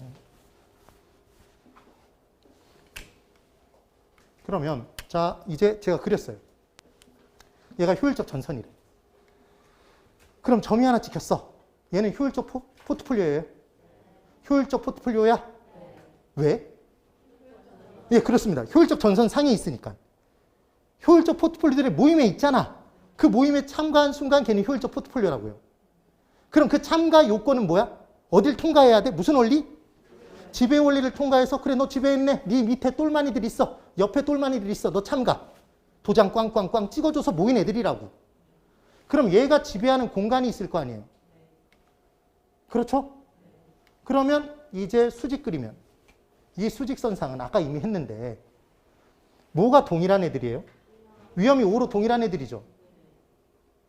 그러면 자 이제 제가 그렸어요. 얘가 효율적 전선이래. 그럼 점이 하나 찍혔어. 얘는 효율적 포트폴리오예요. 효율적 포트폴리오야? 왜? 예, 그렇습니다. 효율적 전선상에 있으니까. 효율적 포트폴리오들의 모임에 있잖아. 그 모임에 참가한 순간 걔는 효율적 포트폴리오라고요. 그럼 그 참가 요건은 뭐야? 어딜 통과해야 돼? 무슨 원리? 지배 원리를 통과해서 그래 너 지배했네. 네 밑에 똘마니들 있어. 옆에 똘마니들 있어. 너 참가. 도장 꽝꽝꽝 찍어줘서 모인 애들이라고. 그럼 얘가 지배하는 공간이 있을 거 아니에요. 그렇죠? 그러면 이제 수직 그리면 이 수직선상은 아까 이미 했는데 뭐가 동일한 애들이에요? 위험이 5로 동일한 애들이죠.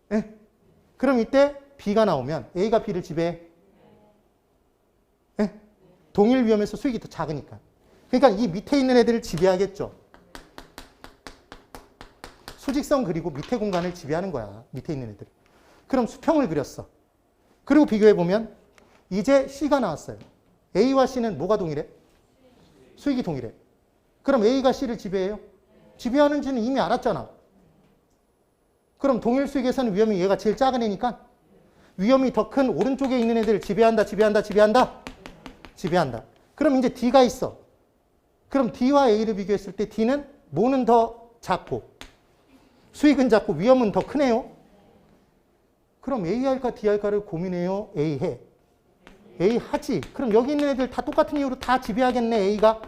네? 그럼 이때 B가 나오면 A가 B를 지배해. 네? 동일 위험에서 수익이 더 작으니까. 그러니까 이 밑에 있는 애들을 지배하겠죠. 수직선 그리고 밑에 공간을 지배하는 거야. 밑에 있는 애들. 그럼 수평을 그렸어. 그리고 비교해보면 이제 C가 나왔어요. A와 C는 뭐가 동일해? 수익이 동일해. 그럼 A가 C를 지배해요? 지배하는지는 이미 알았잖아. 그럼 동일 수익에서는 위험이 얘가 제일 작은 애니까 위험이 더 큰 오른쪽에 있는 애들을 지배한다. 지배한다. 그럼 이제 D가 있어. 그럼 D와 A를 비교했을 때 D는 뭐는 더 작고 수익은 작고 위험은 더 크네요. 그럼 A 할까 D 할까를 고민해요? A 해. A 하지. 그럼 여기 있는 애들 다 똑같은 이유로 다 지배하겠네, A가.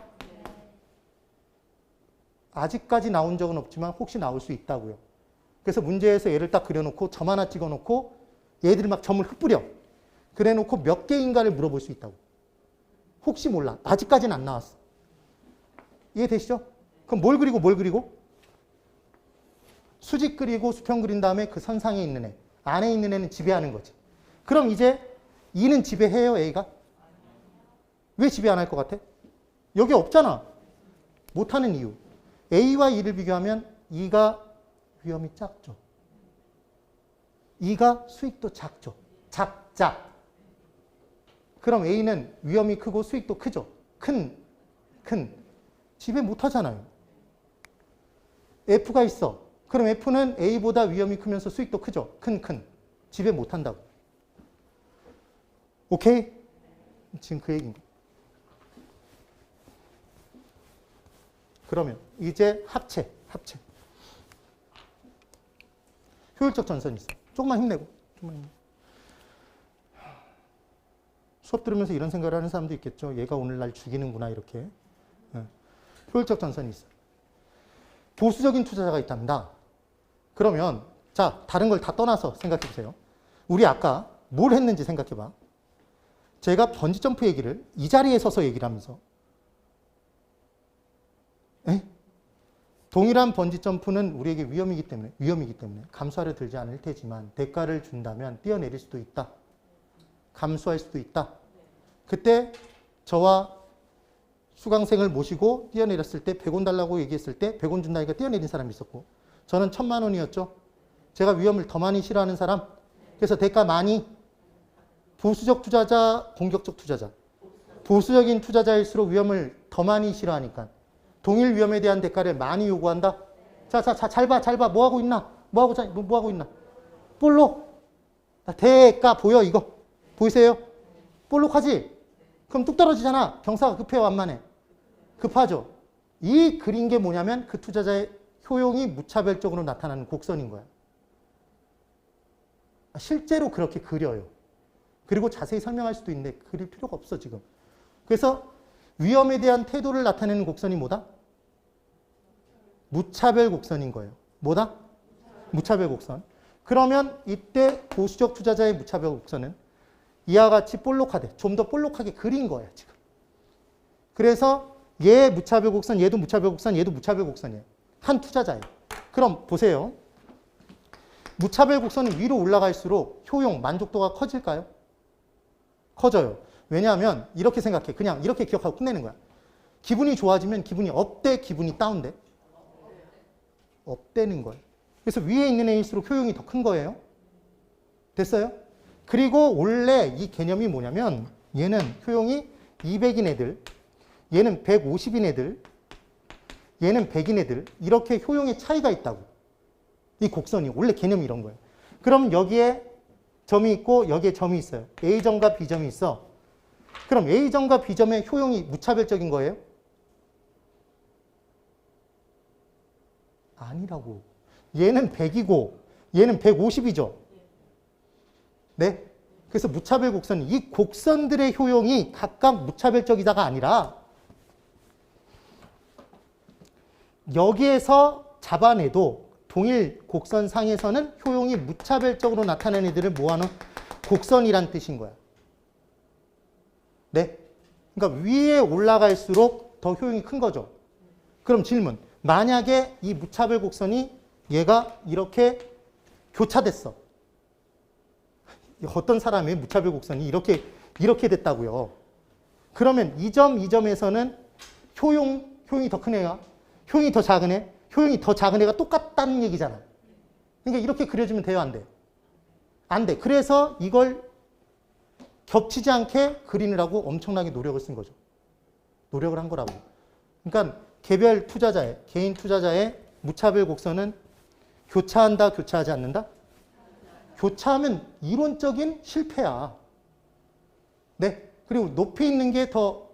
아직까지 나온 적은 없지만 혹시 나올 수 있다고요. 그래서 문제에서 얘를 딱 그려놓고 점 하나 찍어놓고 얘들이 막 점을 흩뿌려. 그래놓고 몇 개인가를 물어볼 수 있다고. 혹시 몰라. 아직까지는 안 나왔어. 이해되시죠? 그럼 뭘 그리고 뭘 그리고? 수직 그리고 수평 그린 다음에 그 선상에 있는 애. 안에 있는 애는 지배하는 거지. 그럼 이제 2는 지배해요, A가? 왜 지배 안 할 것 같아? 여기 없잖아. 못하는 이유. A와 2를 비교하면 2가 위험이 작죠. 2가 수익도 작죠. 작작. 그럼 A는 위험이 크고 수익도 크죠. 큰. 지배 못하잖아요. F가 있어. 그럼 F는 A보다 위험이 크면서 수익도 크죠. 큰. 지배 못한다고. 오케이? 지금 그 얘기인 거예요. 그러면 이제 합체. 효율적 전선이 있어. 조금만 힘내고. 수업 들으면서 이런 생각을 하는 사람도 있겠죠. 얘가 오늘 날 죽이는구나 이렇게. 효율적 전선이 있어. 보수적인 투자자가 있답니다. 그러면 자, 다른 걸 다 떠나서 생각해 보세요. 우리 아까 뭘 했는지 생각해 봐. 제가 번지 점프 얘기를 이 자리에 서서 얘기를 하면서 동일한 번지 점프는 우리에게 위험이기 때문에 감수하려 들지 않을 테지만 대가를 준다면 뛰어내릴 수도 있다. 감수할 수도 있다. 그때 저와 수강생을 모시고 뛰어내렸을 때 100원 달라고 얘기했을 때 100원 준다니까 뛰어내린 사람이 있었고 저는 1000만 원이었죠. 제가 위험을 더 많이 싫어하는 사람. 그래서 대가 많이. 보수적 투자자, 공격적 투자자. 보수적인 투자자일수록 위험을 더 많이 싫어하니까 동일 위험에 대한 대가를 많이 요구한다. 자, 잘 봐. 뭐 하고 있나? 뭐 하고 있나? 볼록. 대가 보여, 이거? 보이세요? 볼록하지? 그럼 뚝 떨어지잖아. 경사가 급해요, 완만해? 급하죠? 이 그린 게 뭐냐면 그 투자자의 효용이 무차별적으로 나타나는 곡선인 거야. 실제로 그렇게 그려요. 그리고 자세히 설명할 수도 있는데 그릴 필요가 없어, 지금. 그래서 위험에 대한 태도를 나타내는 곡선이 뭐다? 무차별 곡선인 거예요. 뭐다? 무차별 곡선. 그러면 이때 보수적 투자자의 무차별 곡선은 이와 같이 볼록하대. 좀 더 볼록하게 그린 거야, 지금. 그래서 얘 무차별 곡선, 얘도 무차별 곡선, 얘도 무차별 곡선이에요. 한 투자자예요. 그럼 보세요. 무차별 곡선은 위로 올라갈수록 효용, 만족도가 커질까요? 커져요. 왜냐하면 이렇게 생각해. 그냥 이렇게 기억하고 끝내는 거야. 기분이 좋아지면 기분이 업돼, 기분이 다운돼? 업되는 거예요. 그래서 위에 있는 애일수록 효용이 더 큰 거예요. 됐어요? 그리고 원래 이 개념이 뭐냐면 얘는 효용이 200인 애들, 얘는 150인 애들, 얘는 100인 애들 이렇게 효용의 차이가 있다고. 이 곡선이 원래 개념이 이런 거예요. 그럼 여기에 점이 있고 여기에 점이 있어요. A점과 B점이 있어. 그럼 A점과 B점의 효용이 무차별적인 거예요? 아니라고. 얘는 100이고 얘는 150이죠. 네? 그래서 무차별 곡선, 이 곡선들의 효용이 각각 무차별적이다가 아니라 여기에서 잡아내도 동일 곡선 상에서는 효용이 무차별적으로 나타나는 애들을 모아놓은 곡선이란 뜻인 거야. 네? 그러니까 위에 올라갈수록 더 효용이 큰 거죠. 그럼 질문. 만약에 이 무차별 곡선이 얘가 이렇게 교차됐어. 어떤 사람의 무차별 곡선이 이렇게 됐다고요. 그러면 이 점에서는 효용이 더 큰 애가, 효용이 더 작은 애, 효용이 더 작은 애가 똑같다는 얘기잖아. 그러니까 이렇게 그려주면 돼요, 안 돼? 안 돼. 그래서 이걸 겹치지 않게 그리느라고 엄청나게 노력을 쓴 거죠. 노력을 한 거라고. 그러니까 개별 투자자의, 개인 투자자의 무차별 곡선은 교차한다, 교차하지 않는다? 교차하면 이론적인 실패야. 네? 그리고 높이 있는 게 더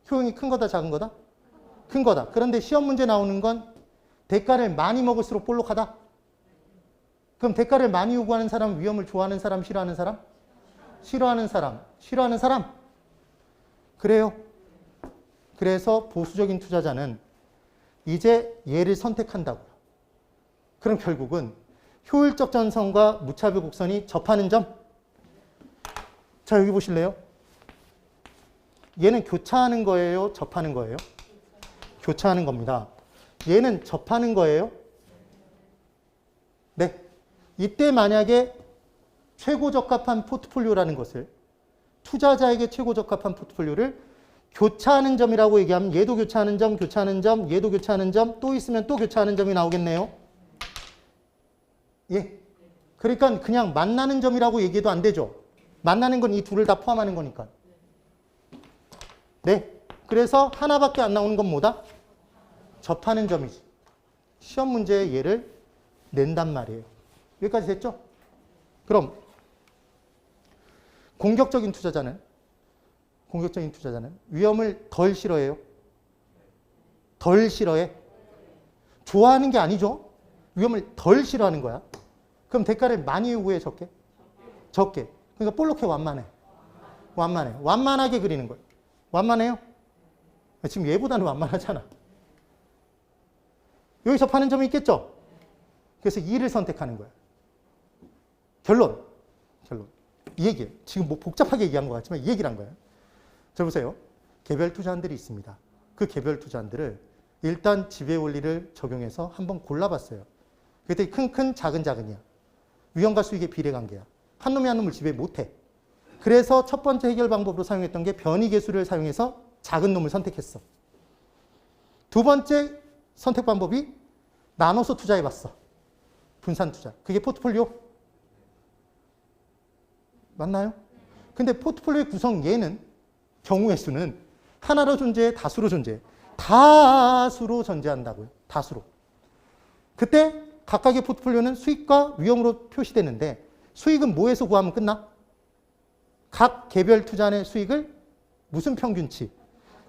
효용이 큰 거다, 작은 거다? 큰 거다. 그런데 시험 문제 나오는 건 대가를 많이 먹을수록 볼록하다? 그럼 대가를 많이 요구하는 사람, 위험을 좋아하는 사람, 싫어하는 사람? 싫어하는 사람. 싫어하는 사람? 그래요. 그래서 보수적인 투자자는 이제 얘를 선택한다고요. 그럼 결국은 효율적 전선과 무차별 곡선이 접하는 점. 자, 여기 보실래요? 얘는 교차하는 거예요? 접하는 거예요? 교차하는 겁니다. 얘는 접하는 거예요? 네. 이때 만약에 최고 적합한 포트폴리오라는 것을, 투자자에게 최고 적합한 포트폴리오를 교차하는 점이라고 얘기하면 얘도 교차하는 점, 교차하는 점, 얘도 교차하는 점, 또 있으면 또 교차하는 점이 나오겠네요. 예. 그러니까 그냥 만나는 점이라고 얘기해도 안 되죠. 만나는 건 이 둘을 다 포함하는 거니까. 네. 그래서 하나밖에 안 나오는 건 뭐다? 접하는 점이지. 시험 문제에 얘를 낸단 말이에요. 여기까지 됐죠? 그럼 공격적인 투자자는 위험을 덜 싫어해요? 덜 싫어해? 좋아하는 게 아니죠? 위험을 덜 싫어하는 거야. 그럼 대가를 많이 요구해, 적게? 적게. 그러니까 볼록해, 완만해? 완만해. 완만하게 그리는 거예요. 완만해요? 지금 얘보다는 완만하잖아. 여기 접하는 점이 있겠죠? 그래서 2를 선택하는 거야. 결론. 이 얘기예요. 지금 뭐 복잡하게 얘기한 것 같지만 이 얘기를 한 거예요. 자, 보세요. 개별 투자한들이 있습니다. 그 개별 투자한들을 일단 지배 원리를 적용해서 한번 골라봤어요. 그때 큰, 작은이야. 위험과 수익의 비례관계야. 한 놈이 한 놈을 지배 못해. 그래서 첫 번째 해결 방법으로 사용했던 게 변이계수를 사용해서 작은 놈을 선택했어. 두 번째 선택 방법이 나눠서 투자해봤어. 분산 투자. 그게 포트폴리오? 맞나요? 근데 포트폴리오의 구성 얘는 경우의 수는 하나로 존재해, 다수로 존재해. 다수로 존재한다고요. 다수로. 그때 각각의 포트폴리오는 수익과 위험으로 표시되는데 수익은 뭐에서 구하면 끝나? 각 개별 투자의 수익을 무슨 평균치?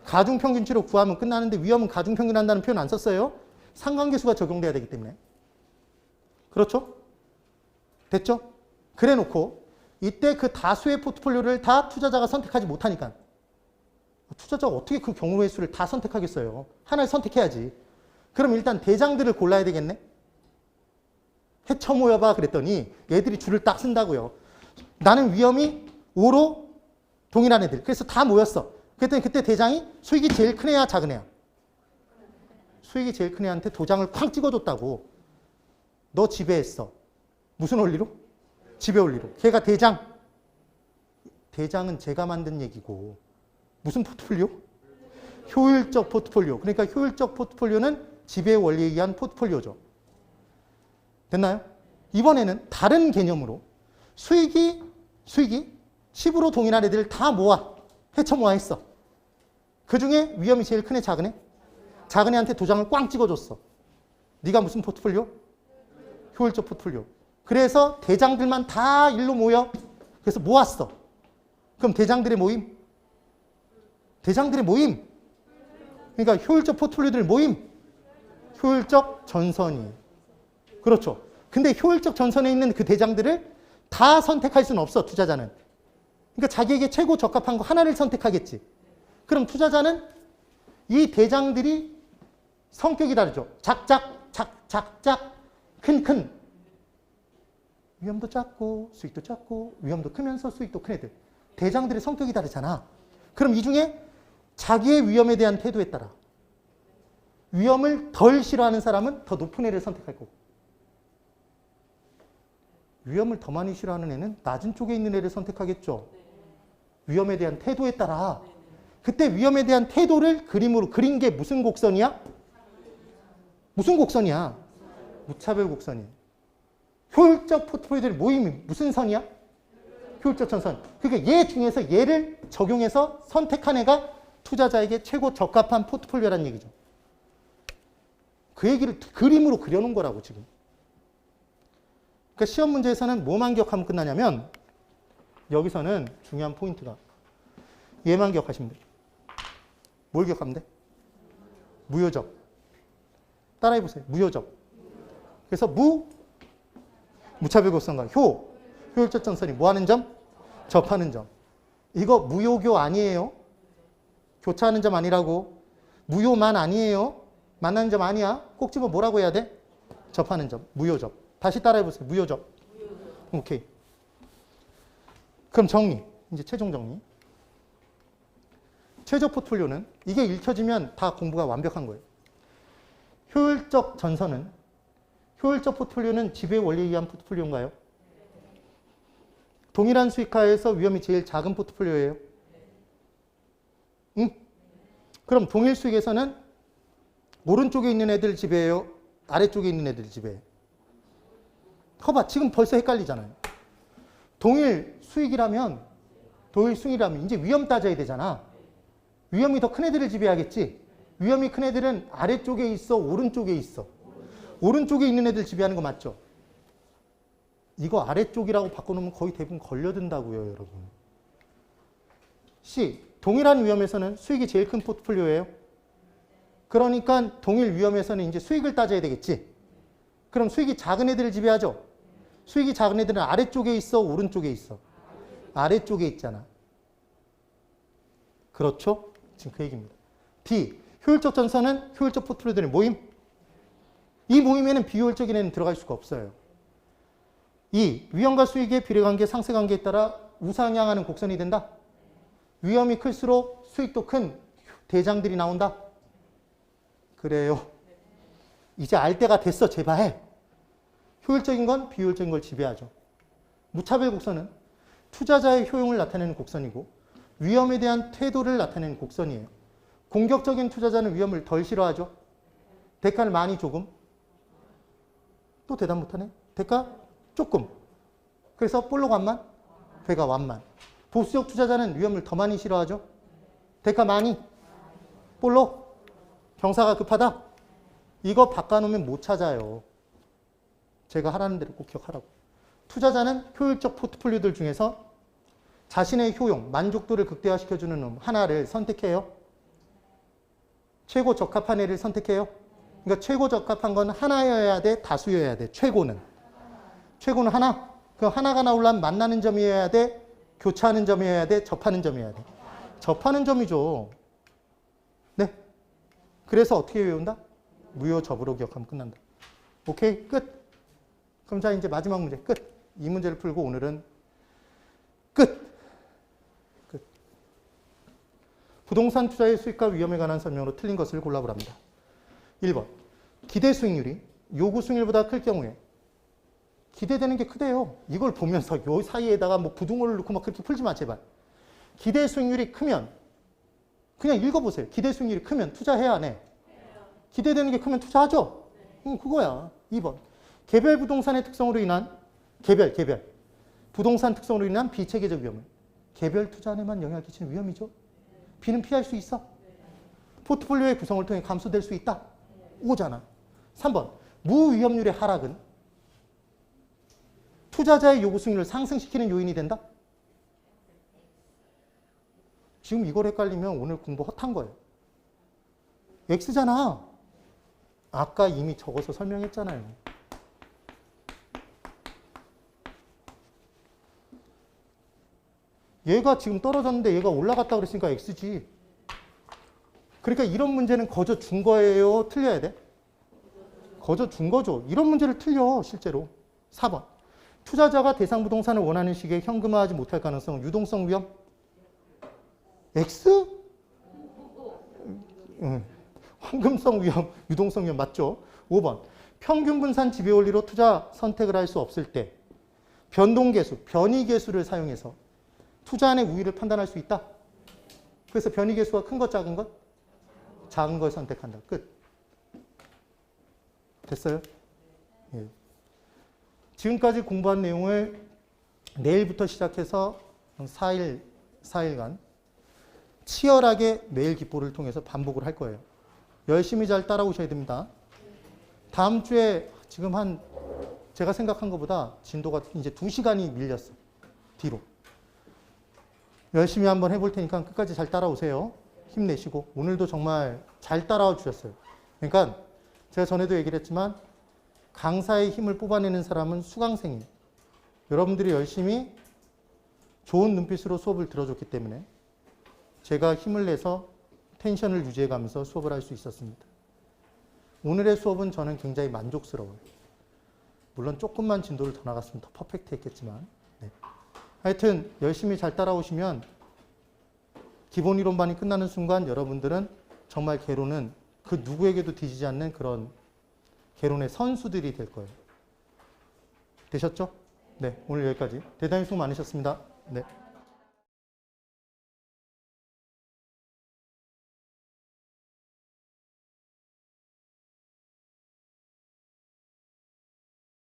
가중평균치로 구하면 끝나는데 위험은 가중평균한다는 표현 안 썼어요. 상관계수가 적용돼야 되기 때문에. 그렇죠? 됐죠? 그래 놓고 이때 그 다수의 포트폴리오를 다 투자자가 선택하지 못하니까 투자자가 어떻게 그 경우의 수를 다 선택하겠어요? 하나를 선택해야지. 그럼 일단 대장들을 골라야 되겠네? 헤쳐 모여봐 그랬더니 얘들이 줄을 딱 쓴다고요. 나는 위험이 5로 동일한 애들. 그래서 다 모였어. 그랬더니 그때 대장이 수익이 제일 큰 애야, 작은 애야? 수익이 제일 큰 애한테 도장을 쾅 찍어줬다고. 너 지배했어. 무슨 원리로? 지배 원리로. 걔가 대장. 대장은 제가 만든 얘기고 무슨 포트폴리오? 효율적 포트폴리오. 그러니까 효율적 포트폴리오는 지배 원리에 의한 포트폴리오죠. 됐나요? 이번에는 다른 개념으로 수익이 10으로 동일한 애들을 다 모아. 헤쳐 모아 했어. 그 중에 위험이 제일 큰 애, 작은 애? 작은 애한테 도장을 꽝 찍어줬어. 네가 무슨 포트폴리오? 효율적 포트폴리오. 그래서 대장들만 다 일로 모여. 그래서 모았어. 그럼 대장들의 모임? 대장들의 모임. 그러니까 효율적 포트폴리오들 모임. 효율적 전선이에요. 그렇죠. 근데 효율적 전선에 있는 그 대장들을 다 선택할 수는 없어, 투자자는. 그러니까 자기에게 최고 적합한 거 하나를 선택하겠지. 그럼 투자자는 이 대장들이 성격이 다르죠. 작작, 큰. 위험도 작고 수익도 작고 위험도 크면서 수익도 큰 애들. 대장들의 성격이 다르잖아. 그럼 이 중에 자기의 위험에 대한 태도에 따라 위험을 덜 싫어하는 사람은 더 높은 애를 선택할 거고 위험을 더 많이 싫어하는 애는 낮은 쪽에 있는 애를 선택하겠죠. 위험에 대한 태도에 따라. 그때 위험에 대한 태도를 그림으로 그린 게 무슨 곡선이야? 무슨 곡선이야? 무차별 곡선이에요. 효율적 포트폴리오들 모임이 무슨 선이야? 효율적 전선. 그러니까 얘 중에서 얘를 적용해서 선택한 애가 투자자에게 최고 적합한 포트폴리오라는 얘기죠. 그 얘기를 그림으로 그려놓은 거라고 지금. 그러니까 시험 문제에서는 뭐만 기억하면 끝나냐면 여기서는 중요한 포인트가 얘만 기억하시면 돼요. 뭘 기억하면 돼? 무효적. 따라해보세요. 무효적. 그래서 무차별 곡선과 효율적 전선이 뭐 하는 점? 접하는 점. 이거 무효교 아니에요. 교차하는 점 아니라고. 무효만 아니에요. 만나는 점 아니야. 꼭 집어 뭐라고 해야 돼? 접하는 점. 무효접. 다시 따라해보세요. 무효접. 오케이. 그럼 정리. 이제 최종 정리. 최저 포트폴리오는 이게 읽혀지면 다 공부가 완벽한 거예요. 효율적 전선은, 효율적 포트폴리오는 지배 원리에 의한 포트폴리오인가요? 동일한 수익하에서 위험이 제일 작은 포트폴리오예요. 응? 그럼 동일 수익에서는 오른쪽에 있는 애들 지배해요? 아래쪽에 있는 애들 지배해요? 봐봐, 지금 벌써 헷갈리잖아요. 동일 수익이라면 이제 위험 따져야 되잖아. 위험이 더 큰 애들을 지배하겠지. 위험이 큰 애들은 아래쪽에 있어, 오른쪽에 있어. 오른쪽에 있는 애들 지배하는 거 맞죠? 이거 아래쪽이라고 바꿔놓으면 거의 대부분 걸려든다고요, 여러분. C. 동일한 위험에서는 수익이 제일 큰 포트폴리오예요. 그러니까 동일 위험에서는 이제 수익을 따져야 되겠지. 그럼 수익이 작은 애들을 지배하죠. 수익이 작은 애들은 아래쪽에 있어, 오른쪽에 있어. 아래쪽에 있잖아. 그렇죠? 지금 그 얘기입니다. D. 효율적 전선은 효율적 포트폴리오들의 모임. 이 모임에는 비효율적인 애는 들어갈 수가 없어요. 2. 위험과 수익의 비례관계, 상쇄관계에 따라 우상향하는 곡선이 된다. 위험이 클수록 수익도 큰 대장들이 나온다. 그래요. 이제 알 때가 됐어. 제발. 효율적인 건 비효율적인 걸 지배하죠. 무차별 곡선은 투자자의 효용을 나타내는 곡선이고 위험에 대한 태도를 나타내는 곡선이에요. 공격적인 투자자는 위험을 덜 싫어하죠. 대가를 많이 조금. 또 대답 못하네. 대가 조금. 그래서 볼록 완만, 괴가 완만. 보수적 투자자는 위험을 더 많이 싫어하죠. 대가 많이, 볼록, 경사가 급하다. 이거 바꿔놓으면 못 찾아요. 제가 하라는 대로 꼭 기억하라고. 투자자는 효율적 포트폴리오들 중에서 자신의 효용, 만족도를 극대화시켜주는 놈 하나를 선택해요. 최고 적합한 애를 선택해요. 그러니까 최고 적합한 건 하나여야 돼, 다수여야 돼. 최고는 하나. 그 하나가 나오려면 만나는 점이어야 돼, 교차하는 점이어야 돼, 접하는 점이어야 돼. 접하는 점이죠. 네. 그래서 어떻게 외운다? 무효접으로 기억하면 끝난다. 오케이, 끝. 그럼 자, 이제 마지막 문제 끝. 이 문제를 풀고 오늘은 끝. 부동산 투자의 수익과 위험에 관한 설명으로 틀린 것을 골라보랍니다. 1번. 기대 수익률이 요구 수익률보다 클 경우에 기대되는 게 크대요. 이걸 보면서 요 사이에다가 뭐 부등호를 넣고 막 그렇게 풀지 마, 제발. 기대 수익률이 크면 그냥 읽어보세요. 기대 수익률이 크면 투자해야 안 해? 기대되는 게 크면 투자하죠? 그거야. 2번. 개별 부동산의 특성으로 인한 개별 부동산 특성으로 인한 비체계적 위험을 개별 투자 안에만 영향을 끼치는 위험이죠. B는 피할 수 있어. 포트폴리오의 구성을 통해 감소될 수 있다. 오잖아. 3번. 무위험률의 하락은 투자자의 요구 수익률을 상승시키는 요인이 된다. 지금 이걸 헷갈리면 오늘 공부 헛한 거예요. X잖아. 아까 이미 적어서 설명했잖아요. 얘가 지금 떨어졌는데 얘가 올라갔다 그랬으니까 X지. 그러니까 이런 문제는 거저 준 거예요? 틀려야 돼? 거저 준 거죠. 이런 문제를 틀려, 실제로. 4번. 투자자가 대상 부동산을 원하는 시기에 현금화하지 못할 가능성, 유동성 위험? X? 황금성 위험, 유동성 위험 맞죠? 5번. 평균 분산 지배 원리로 투자 선택을 할 수 없을 때 변동계수, 변이계수를 사용해서 투자안의 우위를 판단할 수 있다. 그래서 변이계수가 큰 것, 작은 것? 작은 걸 선택한다. 끝. 됐어요? 예. 지금까지 공부한 내용을 내일부터 시작해서 4일간 치열하게 매일 기보를 통해서 반복을 할 거예요. 열심히 잘 따라오셔야 됩니다. 다음 주에 지금 제가 생각한 것보다 진도가 이제 2시간이 밀렸어. 뒤로. 열심히 한번 해볼 테니까 끝까지 잘 따라오세요. 힘내시고. 오늘도 정말 잘 따라와 주셨어요. 그러니까 제가 전에도 얘기를 했지만 강사의 힘을 뽑아내는 사람은 수강생이에요. 여러분들이 열심히 좋은 눈빛으로 수업을 들어줬기 때문에 제가 힘을 내서 텐션을 유지해가면서 수업을 할 수 있었습니다. 오늘의 수업은 저는 굉장히 만족스러워요. 물론 조금만 진도를 더 나갔으면 더 퍼펙트했겠지만, 네. 하여튼 열심히 잘 따라오시면 기본 이론반이 끝나는 순간 여러분들은 정말 개론은 그 누구에게도 뒤지지 않는 그런 개론의 선수들이 될 거예요. 되셨죠? 네, 오늘 여기까지. 대단히 수고 많으셨습니다. 네.